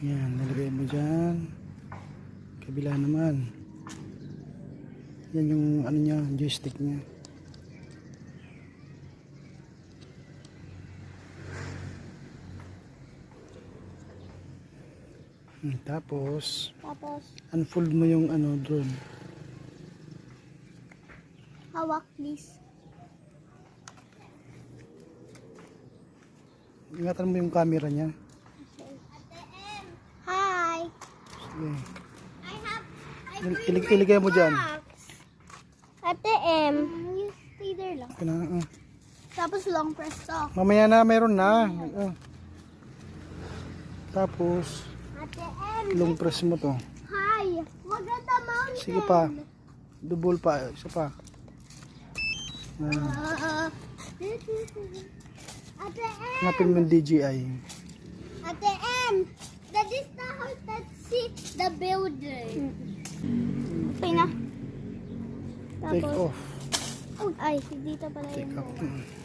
Yan, nalagay mo dyan. Kabila naman. Yan yung ano niya, joystick niya. Tapos unfold mo yung ano drone. Hawak please. Ingatan mo yung camera niya. Hi. Sige. I Iligay mo dyan. Ate M. You stay there lang. Tapos long press to. Mamaya na, meron na. Tapos Ate M. long press mo to. Hi. Maganda mountain. Sige pa. Double pa. Isa pa. Ate M. Hanapin mo yung DJI. Ate M. That is the house that see the building. Okay na. Take Tapos, off. ay, dito pala Take yung off.